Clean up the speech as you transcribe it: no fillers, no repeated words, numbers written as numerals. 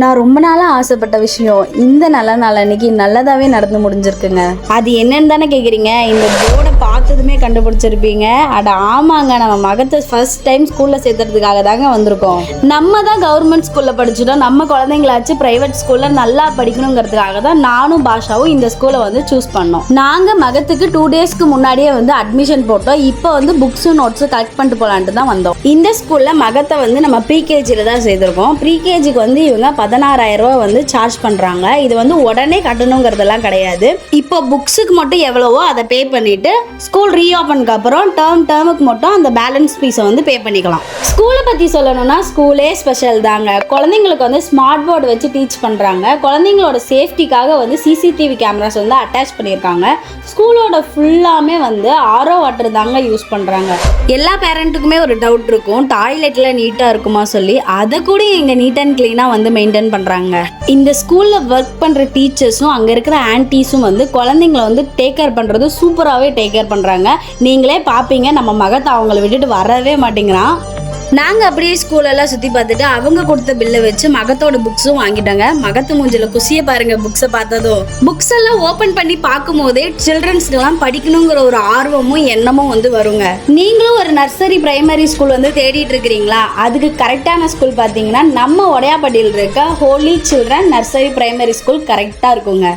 நான் ரொம்ப நாளாக ஆசைப்பட்ட விஷயம் இந்த நல்ல நாள் அன்னைக்கு நல்லதாகவே நடந்து முடிஞ்சிருக்குங்க. அது என்னன்னு தானே கேட்குறீங்க? இந்த போர்டை பார்த்ததுமே கண்டுபிடிச்சிருப்பீங்க. அட ஆமாங்க, நம்ம மகத்தை ஃபர்ஸ்ட் டைம் ஸ்கூலில் சேர்த்துறதுக்காக தாங்க வந்திருக்கோம். நம்ம தான் கவர்மெண்ட் ஸ்கூலில் படிச்சுட்டோம், நம்ம குழந்தைங்களாச்சு ப்ரைவேட் ஸ்கூலில் நல்லா படிக்கணுங்கிறதுக்காக தான் நானும் பாஷாவும் இந்த ஸ்கூலை வந்து சூஸ் பண்ணோம். நாங்கள் மகத்துக்கு 2 டேஸ்க்கு முன்னாடியே வந்து அட்மிஷன் போட்டோம். இப்போ வந்து புக்ஸும் நோட்ஸும் கலெக்ட் பண்ணிட்டு போகலான்ட்டு தான் வந்தோம். இந்த ஸ்கூலில் மகத்தை வந்து நம்ம ப்ரீகேஜியில் தான் சேர்த்துருக்கோம். ப்ரீகேஜிக்கு வந்து இவங்க 16,000 ரூபா வந்து சார்ஜ் பண்ணுறாங்க. இது வந்து உடனே கட்டணுங்கிறதெல்லாம் கிடையாது. இப்போ புக்ஸுக்கு மட்டும் எவ்வளவோ அதை பே பண்ணிவிட்டு ஸ்கூல் ரீஓப்பனுக்கு அப்புறம் டேர்முக்கு மட்டும் அந்த பேலன்ஸ் ஃபீஸை வந்து பே பண்ணிக்கலாம். ஸ்கூலை பற்றி சொல்லணும்னா ஸ்கூலே ஸ்பெஷல் தாங்க. குழந்தைங்களுக்கு வந்து ஸ்மார்ட் போர்டு வச்சு டீச் பண்ணுறாங்க. குழந்தைங்களோட சேஃப்டிக்காக வந்து சிசிடிவி கேமராஸ் வந்து அட்டாச் பண்ணியிருக்காங்க. ஸ்கூலோட ஃபுல்லாமே வந்து ஆரோ வாட்டர் தாங்க யூஸ் பண்ணுறாங்க. எல்லா பேரண்ட்டுக்குமே ஒரு டவுட் இருக்கும், டாய்லெட்டில் நீட்டாக இருக்குமா சொல்லி. அதை கூட இங்கே நீட் அண்ட் க்ளீனாக வந்து மெயின்டைன் பண்ணுறாங்க. இந்த ஸ்கூலில் ஒர்க் பண்ணுற டீச்சர்ஸும் அங்கே இருக்கிற ஆன்டிஸும் வந்து குழந்தைங்களை வந்து டேக் கேர் பண்ணுறது சூப்பராகவே டேக் கேர் பண்ணுறாங்க. நீங்களே பார்ப்பீங்க, நம்ம மகத்தை அவங்கள விட்டுட்டு வரவே மாட்டேங்கிறான். நாங்கள் அப்படியே ஸ்கூலெல்லாம் சுற்றி பார்த்துட்டு அவங்க கொடுத்த பில்லை வச்சு மகத்தோட புக்ஸும் வாங்கிட்டாங்க. மகத்து மூஞ்சில் குசியை பாருங்க புக்ஸை பார்த்ததும். புக்ஸ் எல்லாம் ஓப்பன் பண்ணி பார்க்கும் போதே சில்ட்ரன்ஸ்க்கெல்லாம் படிக்கணுங்கிற ஒரு ஆர்வமும் எண்ணமும் வந்து வருங்க. நீங்களும் ஒரு நர்சரி பிரைமரி ஸ்கூல் வந்து தேடிட்டு இருக்கிறீங்களா? அதுக்கு கரெக்டான ஸ்கூல் பார்த்தீங்கன்னா நம்ம உடையாப்பட்டியில் இருக்க holy children nursery primary school கரெக்டாக இருக்குங்க.